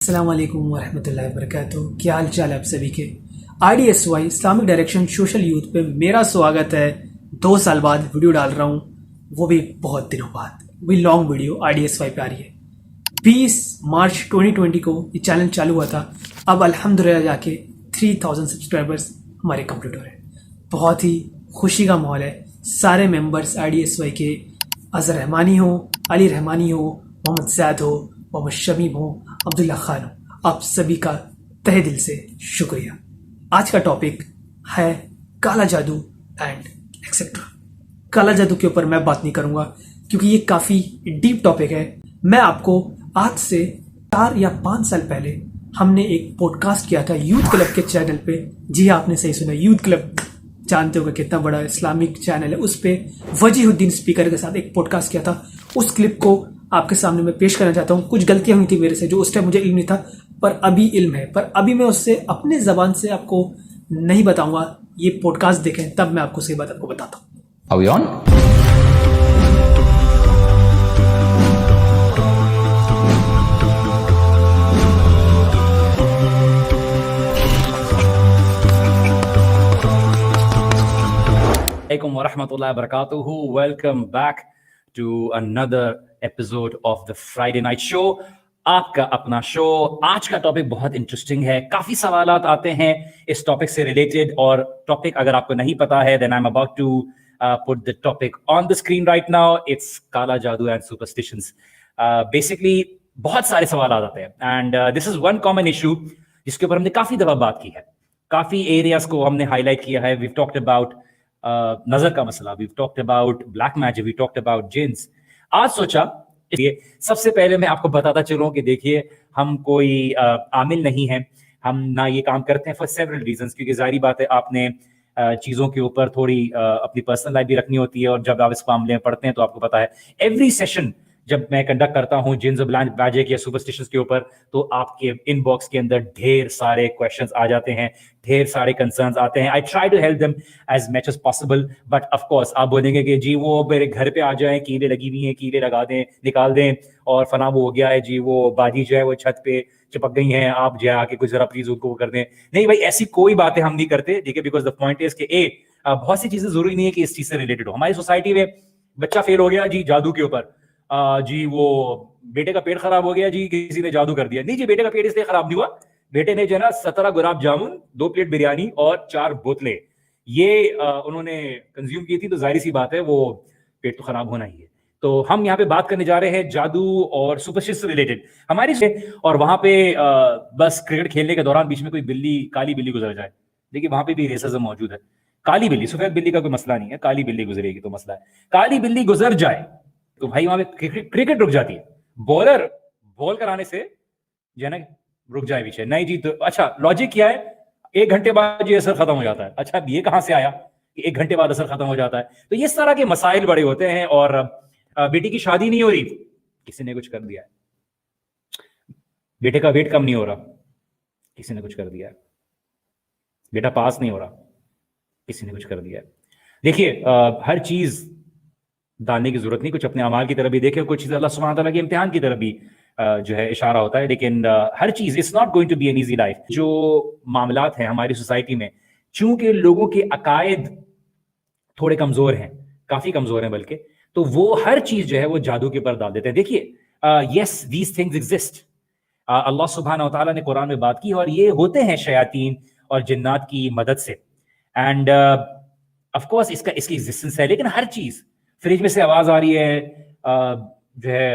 السلام علیکم ورحمۃ اللہ وبرکاتہ. کیا حال چال ہے آپ سبھی کے؟ IDSY Islamic direction social youth پہ میرا سواگت ہے. 2 سال بعد ویڈیو ڈال رہا ہوں, وہ بھی بہت دنوں بعد. وہی لانگ ویڈیو IDSY پہ آ رہی ہے. 20 مارچ 2020 کو یہ چینل چالو ہوا تھا. اب الحمدللہ جا کے 3000 سبسکرائبرز ہمارے کمپلیٹ ہو رہے ہیں. بہت ہی خوشی کا ماحول ہے. سارے ممبرس IDSY کے, اظہر رحمانی ہو, علی رحمانی ہو, محمد زید ہو, محمد شمیم ہو, عبداللہ خان ہو, آپ سبھی کا تہ دل سے شکریہ. آج کا ٹاپک ہے کالا جادو اینڈ ایکسیٹرا. کالا جادو کے اوپر میں بات نہیں کروں گا کیونکہ یہ کافی ڈیپ ٹاپک ہے. میں آپ کو آج سے 4 یا 5 سال پہلے ہم نے ایک پوڈ کاسٹ کیا تھا یوتھ کلب کے چینل پہ. جی ہاں, آپ نے صحیح سنا, یوتھ کلب جانتے ہو کہ کتنا بڑا اسلامک چینل ہے. اس پہ وجیہ الدین اسپیکر کے ساتھ ایک پوڈ کاسٹ کیا تھا. اس کلپ کو آپ کے سامنے میں پیش کرنا چاہتا ہوں. کچھ غلطیاں ہوئی تھی میرے سے جو اس ٹائم مجھے علم نہیں تھا, پر ابھی علم ہے. پر ابھی میں اس سے اپنے زبان سے آپ کو نہیں بتاؤں گا. یہ پوڈ کاسٹ دیکھیں تب میں آپ کو صحیح بات آپ کو بتاتا ہوں. Are we on? Alaikum wa rahmatullahi wa barakatuhu. Welcome back to another episode of the Friday Night Show. آپ کا اپنا شو. آج کا ٹاپک بہت انٹرسٹنگ ہے. کافی سوالات آتے ہیں اس ٹاپک سے ریلیٹڈ, اور ٹاپک اگر آپ کو نہیں پتا ہے then I'm about to put the topic on the screen right now. It's کالا جادو and superstitions. Basically بہت سارے سوالات آتے ہیں and this is one common issue جس کے اوپر ہم نے کافی دفعہ بات کی ہے. کافی ایریاز کو ہم نے ہائی لائٹ کیا ہے. We've talked about نظر کا مسئلہ, we've talked about black magic, we've talked about jinns. آج سوچا اس لیے سب سے پہلے میں آپ کو بتاتا چلوں کہ دیکھیے ہم کوئی عامل نہیں ہیں, ہم نہ یہ کام کرتے ہیں for several reasons, کیونکہ ظاہری بات ہے آپ نے چیزوں کے اوپر تھوڑی اپنی پرسنل لائف بھی رکھنی ہوتی ہے, اور جب آپ اس معاملے میں پڑھتے ہیں تو آپ کو پتا ہے ایوری سیشن جب میں کنڈکٹ کرتا ہوں جنز میجک یا سپرسٹیشنز کے اوپر تو آپ کے ان باکس کے اندر ڈھیر سارے کویشچنز آ جاتے ہیں, ڈھیر سارے کنسرنز آتے ہیں. I try to help them as much as possible, but of course آپ بولیں گے کہ جی وہ میرے گھر پہ آ جائیں, کیلیں لگی ہوئی ہیں, کیلیں لگا دیں, نکال دیں, اور فلاں وہ ہو گیا ہے, جی وہ باجی جو ہے وہ چھت پہ چپک گئی ہیں, آپ جو ہے آ کے کچھ ذرا پلیز ان کو کر دیں. نہیں بھائی, ایسی کوئی باتیں ہم نہیں کرتے, ٹھیک ہے, بیکاز دا پوائنٹ از کہ بہت سی چیزیں ضروری نہیں ہے کہ اس چیز سے ریلیٹڈ ہو. ہماری سوسائٹی میں بچہ فیل ہو گیا جی جادو کے اوپر, جی وہ بیٹے کا پیٹ خراب ہو گیا جی کسی نے جادو کر دیا. نہیں جی, بیٹے کا پیٹ اس لیے خراب نہیں ہوا, بیٹے نے جو ہے نا 17 گلاب جامن, 2 پلیٹ بریانی اور 4 بوتلیں یہ انہوں نے کنزیوم کی تھی, تو ظاہری سی بات ہے وہ پیٹ تو خراب ہونا ہی ہے. تو ہم یہاں پہ بات کرنے جا رہے ہیں جادو اور سپرسٹیشن سے ریلیٹڈ ہماری سے, اور وہاں پہ بس کرکٹ کھیلنے کے دوران بیچ میں کوئی بلی, کالی بلی گزر جائے, دیکھیے وہاں پہ بھی ریسزم موجود ہے. کالی بلی, سفید بلی کا کوئی مسئلہ نہیں ہے, کالی بلی گزرے گی تو مسئلہ ہے. کالی بلی گزر جائے تو بھائی وہاں پہ کرکٹ رک جاتی ہے. بالر بال کرانے سے جو ہے نا رک جائے پیچھے, نہیں جی تو اچھا لاجک کیا ہے, 1 گھنٹے بعد یہ اثر ختم ہو جاتا ہے. اچھا یہ کہاں سے آیا کہ 1 گھنٹے بعد اثر ختم ہو جاتا ہے؟ تو یہ اس طرح کے مسائل بڑے ہوتے ہیں. اور بیٹی کی شادی نہیں ہو رہی, کسی نے کچھ کر دیا ہے. بیٹے کا ویٹ کم نہیں ہو رہا, کسی نے کچھ کر دیا ہے. بیٹا پاس نہیں ہو رہا, کسی نے کچھ کر دیا ہے. دیکھیے ہر چیز ڈالنے کی ضرورت نہیں, کچھ اپنے اعمال کی طرف بھی دیکھیں, کچھ چیز اللہ سبحانہ تعالیٰ کے امتحان کی طرف بھی جو ہے اشارہ ہوتا ہے. لیکن ہر چیز it's not going to be an easy life. جو معاملات ہیں ہماری سوسائٹی میں, چونکہ لوگوں کے عقائد تھوڑے کمزور ہیں, کافی کمزور ہیں بلکہ, تو وہ ہر چیز جو ہے وہ جادو کے اوپر ڈال دیتے ہیں. دیکھیے یس دیز تھنگز ایگزسٹ, اللہ سبحانہ تعالیٰ نے قرآن میں بات کی, اور یہ ہوتے ہیں شیاطین اور جنات کی مدد سے. اینڈ آف کورس اس کی ایگزسٹنس ہے. لیکن ہر چیز, فریج میں سے آواز آ رہی ہے جو ہے,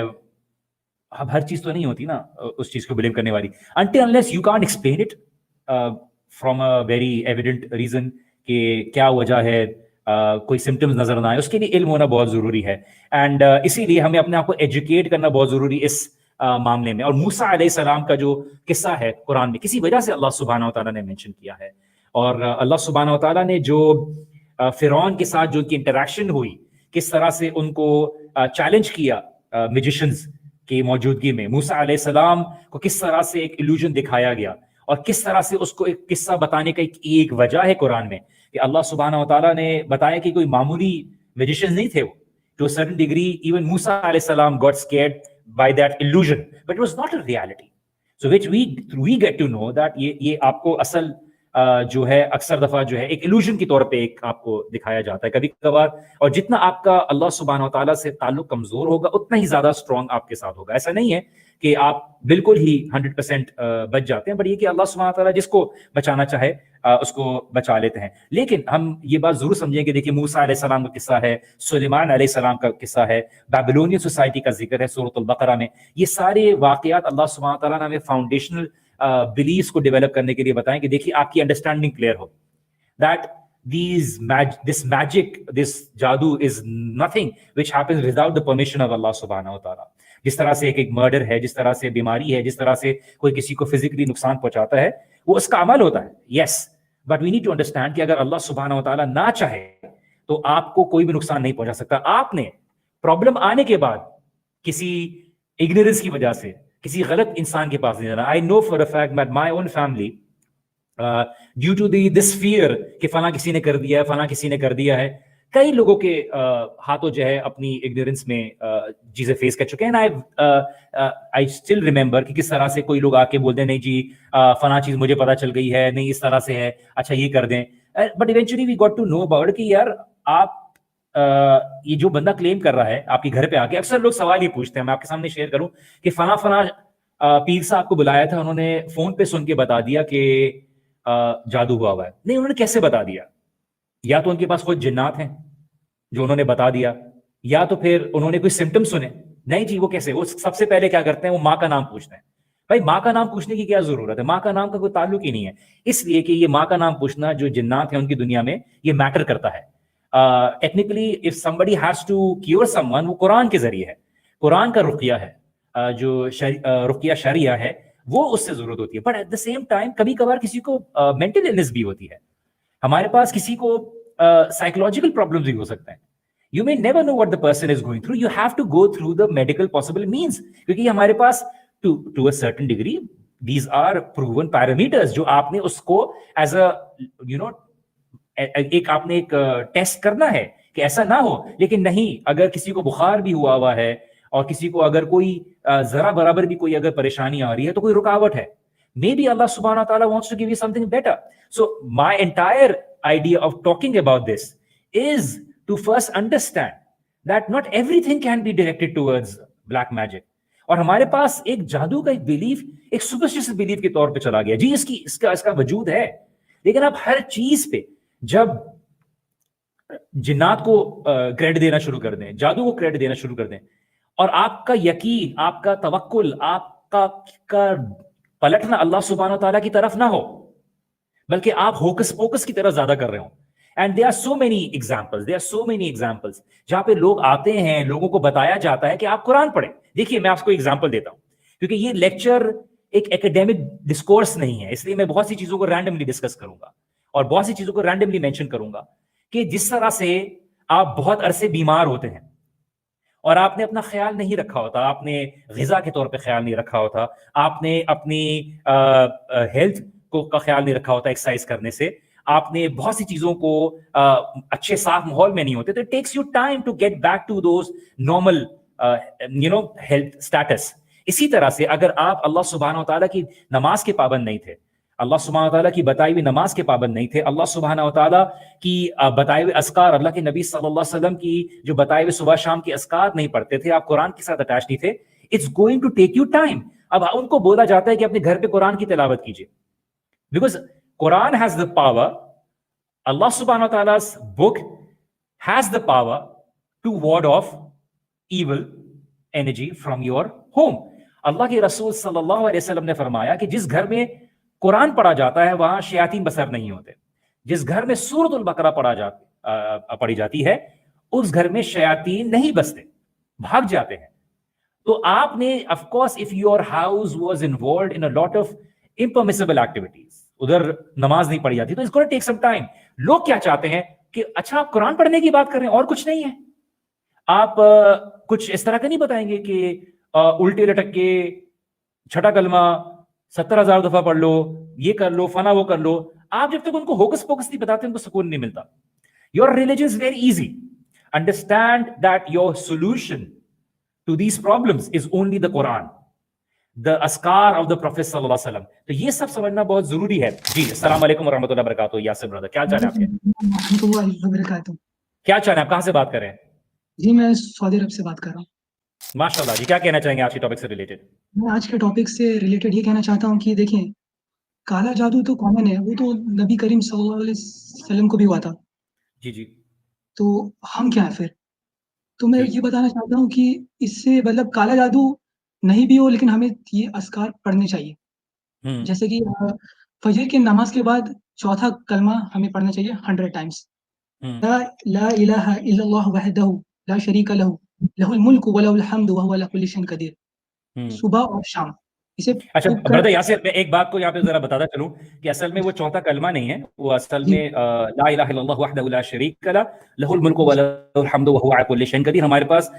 اب ہر چیز تو نہیں ہوتی نا اس چیز کو بلیم کرنے والی, until unless you can't explain it from a very evident reason کہ کیا وجہ ہے, کوئی سمٹمز نظر نہ آئے, اس کے لیے علم ہونا بہت ضروری ہے. اینڈ اسی لیے ہمیں اپنے آپ کو ایجوکیٹ کرنا بہت ضروری اس معاملے میں. اور موسیٰ علیہ السلام کا جو قصہ ہے قرآن میں, کسی وجہ سے اللہ سبحانہ وتعالیٰ نے مینشن کیا ہے, اور اللہ سبحانہ وتعالیٰ نے جو فرعون کے ساتھ جو ان کی انٹریکشن ہوئی, کس طرح سے ان کو چیلنج کیا میجیشنز کی موجودگی میں, موسیٰ علیہ السلام کو کس طرح سے ایک illusion دکھایا گیا, اور کس طرح سے اس کو ایک قصہ بتانے کا ایک وجہ ہے قرآن میں کہ اللہ سبحانہ وتعالیٰ نے بتایا کہ کوئی معمولی میجیشن نہیں تھے وہ. To a certain degree even موسیٰ علیہ السلام got scared by that illusion, but it was not a reality. So which we get to know that یہ آپ کو اصل جو ہے اکثر دفعہ جو ہے ایک illusion کی طور پہ ایک آپ کو دکھایا جاتا ہے کبھی کبھار, اور جتنا آپ کا اللہ سبحانہ و تعالیٰ سے تعلق کمزور ہوگا اتنا ہی زیادہ اسٹرانگ آپ کے ساتھ ہوگا. ایسا نہیں ہے کہ آپ بالکل ہی 100% بچ جاتے ہیں, بٹ یہ کہ اللہ سبحانہ و تعالیٰ جس کو بچانا چاہے اس کو بچا لیتے ہیں. لیکن ہم یہ بات ضرور سمجھیں کہ دیکھیے موسیٰ علیہ السلام کا قصہ ہے, سلیمان علیہ السلام کا قصہ ہے, بیبلونین سوسائٹی کا ذکر ہے سورۃ البقرہ میں. یہ سارے واقعات اللہ سبحانہ تعالیٰ نے ہمیں فاؤنڈیشنل بلیفس کو ڈیولپ کرنے کے لیے بتائیں کہ دیکھیے آپ کی understanding clear who that this magic, this جادو is nothing which happens without the permission of Allah سبحانہ و تعالیٰ. جس طرح سے ایک مرڈر ہے, جس طرح سے بیماری ہے, جس طرح سے کوئی کسی کو فزیکلی نقصان پہنچاتا ہے, وہ اس کا عمل ہوتا ہے. Yes, but we need to understand کہ اگر اللہ سبحانہ و تعالیٰ نہ چاہے تو آپ کو کوئی بھی نقصان نہیں پہنچا سکتا. آپ نے پرابلم آنے کے بعد کسی اگنورینس کی وجہ سے کسی غلط انسان کے پاس نہیں جانا. I know for a fact that my own family due to this fear کہ فلاں کسی نے کر دیا ہے, فلاں کسی نے کر دیا ہے, کئی لوگوں کے ہاتھوں جو ہے اپنی اگنورینس میں چیزیں فیس کر چکے ہیں. آئی اسٹل ریمبر کہ کس طرح سے کوئی لوگ آ کے بولتے ہیں نہیں جی فلاں چیز مجھے پتا چل گئی ہے, نہیں اس طرح سے ہے, اچھا یہ کر دیں. But eventually we got to know about کہ یار آپ یہ جو بندہ کلیم کر رہا ہے آپ کے گھر پہ آ کے, اکثر لوگ سوال یہ پوچھتے ہیں, میں آپ کے سامنے شیئر کروں کہ فلاں فلاں پیر صاحب کو بلایا تھا, انہوں نے فون پہ سن کے بتا دیا کہ جادو ہوا ہوا ہے. نہیں, انہوں نے کیسے بتا دیا؟ یا تو ان کے پاس کوئی جنات ہیں جو انہوں نے بتا دیا, یا تو پھر انہوں نے کوئی سمٹم سنے. نہیں جی وہ کیسے, وہ سب سے پہلے کیا کرتے ہیں, وہ ماں کا نام پوچھتے ہیں. بھائی ماں کا نام پوچھنے کی کیا ضرورت ہے؟ ماں کا نام کا کوئی تعلق ہی نہیں ہے, اس لیے کہ یہ ماں کا نام پوچھنا جو جنات ہیں ان کی دنیا میں یہ میٹر کرتا ہے. Technically if somebody has to cure someone, وہ قرآن کے ذریعے ہے, قرآن کا رقیہ ہے, جو رقیہ شرعیہ ہے وہ اس سے ضرورت ہوتی ہے. But at the same time کبھی کبھار کسی کو مینٹل النس بھی ہوتی ہے, ہمارے پاس کسی کو سائیکولوجیکل پرابلمز بھی ہو سکتے ہیں. You may never know what the person is going through. You have to go through the medical possible means. کیونکہ ہمارے پاس to a certain degree these are proven parameters جو آپ نے اس کو as a you know ایک آپ نے ایک ٹیسٹ کرنا ہے کہ ایسا نہ ہو. لیکن نہیں, اگر کسی کو بخار بھی ہوا ہے اور کسی کو اگر کوئی ذرا برابر بھی کوئی اگر پریشانی آ رہی ہے تو کوئی رکاوٹ ہے, maybe Allah subhanahu wa ta'ala wants to give you something better. So my entire idea of talking about this is to first understand that not everything can be directed towards black magic. اور ہمارے پاس ایک جادو کا ایک belief, ایک superstitious belief کے طور پہ چلا گیا جی اس کا وجود ہے. لیکن آپ ہر چیز پہ جب جنات کو کریڈٹ دینا شروع کر دیں, جادو کو کریڈٹ دینا شروع کر دیں, اور آپ کا یقین, آپ کا توکل, آپ کا پلٹنا اللہ سبحانہ و تعالیٰ کی طرف نہ ہو, بلکہ آپ ہوکس پوکس کی طرف زیادہ کر رہے ہوں. And there are so many examples جہاں پہ لوگ آتے ہیں, لوگوں کو بتایا جاتا ہے کہ آپ قرآن پڑھیں. دیکھیے میں آپ کو ایگزامپل دیتا ہوں کیونکہ یہ لیکچر ایک ایکیڈیمک ڈسکورس نہیں ہے, اس لیے میں بہت سی چیزوں کو رینڈملی ڈسکس کروں گا اور بہت سی چیزوں کو رینڈملی مینشن کروں گا کہ جس طرح سے آپ بہت عرصے بیمار ہوتے ہیں اور آپ نے اپنا خیال نہیں رکھا ہوتا, آپ نے غذا کے طور پہ خیال نہیں رکھا ہوتا, آپ نے اپنی ہیلتھ کا خیال نہیں رکھا ہوتا ایکسرسائز کرنے سے, آپ نے بہت سی چیزوں کو اچھے صاف ماحول میں نہیں ہوتے, تو it takes you time to get back to those normal health status. اسی طرح سے اگر آپ اللہ سبحانہ و تعالیٰ کی نماز کے پابند نہیں تھے, اللہ سبحانہ و تعالیٰ کی بتائی ہوئی نماز کے پابند نہیں تھے, اللہ سبحانہ و تعالیٰ کی بتائے ہوئے اذکار, اللہ کے نبی صلی اللہ علیہ وسلم کی جو بتائے ہوئے صبح شام کے اذکار نہیں پڑھتے تھے, آپ قرآن کے ساتھ اٹیچ نہیں تھے, it's going to take you time. اب ان کو بولا جاتا ہے کہ اپنے گھر پہ قرآن کی تلاوت کیجیے, because Quran has the power, Allah subhanahu wa ta'ala's book has the power to ward off evil energy from your home. اللہ کے رسول صلی اللہ علیہ وسلم نے فرمایا کہ جس گھر میں قرآن پڑھا جاتا ہے وہاں شیاطین بسر نہیں ہوتے. جس گھر میں سورۃ البقرہ پڑھی جاتی ہے اس گھر میں شیاطین نہیں بستے, بھاگ جاتے ہیں. تو آپ نے of course if your house was involved in a lot of impermissible activities, ادھر نماز نہیں پڑھی جاتی, تو اس کو ٹیک سم ٹائم. لوگ کیا چاہتے ہیں کہ اچھا آپ قرآن پڑھنے کی بات کر رہے ہیں اور کچھ نہیں ہے, آپ کچھ اس طرح کا نہیں بتائیں گے کہ الٹے لٹک کے چھٹا کلمہ 70,000 دفعہ پڑھ لو, یہ کر لو, فنا وہ کر لو. آپ جب تک ان کو ہوکس پوکس نہیں بتاتے ان کو سکون نہیں ملتا. Your religion is very easy. Understand that your solution to these problems is only the Quran. the askar of the Prophet sallallahu alaihi wasallam. تو یہ سب سمجھنا بہت ضروری ہے. جی السلام علیکم ورحمۃ اللہ وبرکاتہ. یاسر برادر کیا چاہ رہے ہیں آپ کے؟ ورحمۃ اللہ وبرکاتہ. کیا چاہ رہے ہیں آپ؟ کہاں سے بات کر رہے ہیں؟ جی میں سعودی عرب سے بات کر رہا ہوں. ماشاء اللہ جی. کیا کہنا چاہیں گے آج کے ٹاپک سے ریلیٹڈ؟ میں آج کے ٹاپک سے ریلیٹڈ یہ کہنا چاہتا ہوں کہ دیکھیں کالا جادو تو کامن ہے, وہ تو نبی کریم صلی اللہ علیہ وسلم کو بھی ہوا تھا. جی جی تو ہم کیا ہیں پھر؟ تو میں جی. یہ بتانا چاہتا ہوں کہ اس سے مطلب کالا جادو نہیں بھی ہو لیکن ہمیں یہ اذکار پڑھنے چاہیے. جیسے کہ فجر کی نماز کے بعد چوتھا کلمہ ہمیں پڑھنا چاہیے 100 ٹائمس. لا الہ الا اللہ وحدہ لا شریک لہ لہ الملک ولہ الحمد وہو علی کل شیء قدیر. صبح اور شام اسے اچھا برادر یاسر, میں ایک بات کو یہاں پہ ذرا بتاتا چلوں کہ اصل میں وہ چوتھا کلمہ نہیں ہے, وہ اصل میں لا الہ الا اللہ وحدہ لا شریک لہ لہ الملک ولہ الحمد وہو علی کل شیء قدیر. ہمارے پاس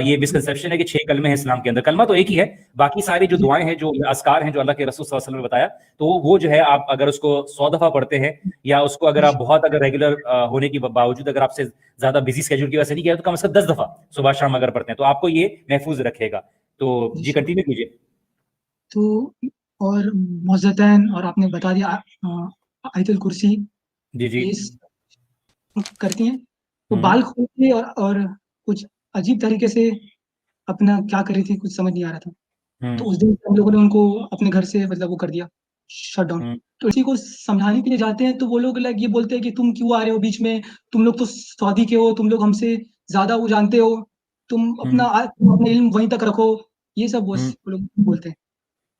یہ مسکنسیپشن ہے کہ 6 کلمے ہیں اسلام کے اندر. کلمہ تو ایک ہی ہے, باقی ساری جو دعائیں ہیں جو اذکار ہیں جو اللہ کے رسول صلی اللہ علیہ وسلم نے بتایا, تو وہ جو ہے آپ اگر اس کو 100 دفعہ پڑھتے ہیں یا اس کو اگر آپ بہت اگر ریگولر ہونے کے باوجود اگر آپ سے زیادہ بزی اسکیجول کی وجہ سے نہیں کیا تو کم از کم 10 دفعہ صبح شام اگر پڑھتے ہیں تو آپ کو یہ محفوظ رکھے گا. تو جی کنٹینیو کیجیے. تو اور معزتین اور آپ نے بتا دیا آیت الکرسی جی جی کرتی ہیں. تو بال کھول کے اور کچھ عجیب طریقے سے اپنا کیا کر رہی تھی, کچھ سمجھ نہیں آ رہا تھا. تو اس دن ہم لوگوں نے ان کو اپنے گھر سے مطلب وہ کر دیا شٹ ڈاؤن. تو اسی کو سمجھانے کے لیے جاتے ہیں تو وہ لوگ یہ بولتے ہیں کہ تم کیوں آ رہے ہو بیچ میں, تم لوگ تو سعودی کے ہو, تم لوگ ہم سے زیادہ وہ جانتے ہو, تم اپنا علم وہیں تک رکھو. یہ سب وہ لوگ بولتے ہیں.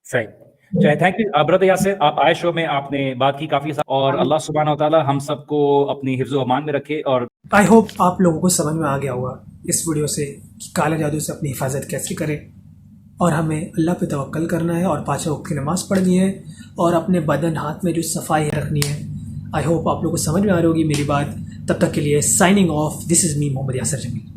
صحیح. چاہے تھینک یو برادر یاسر, آپ آئے شو میں آپ نے بات کی کافی, اور اللہ سبحانہ و تعالی ہم سب کو اپنی حفظ و امان میں رکھے. اور آئی ہوپ آپ لوگوں کو سمجھ میں آ گیا ہوگا اس ویڈیو سے کہ کالے جادو سے اپنی حفاظت کیسے کریں, اور ہمیں اللہ پہ توکل کرنا ہے اور 5 وقت کی نماز پڑھنی ہے اور اپنے بدن ہاتھ میں جو صفائی رکھنی ہے. آئی ہوپ آپ لوگوں کو سمجھ میں آ رہی ہوگی میری بات. تب تک کے لیے سائننگ آف, دس از می محمد یاسر جمیل.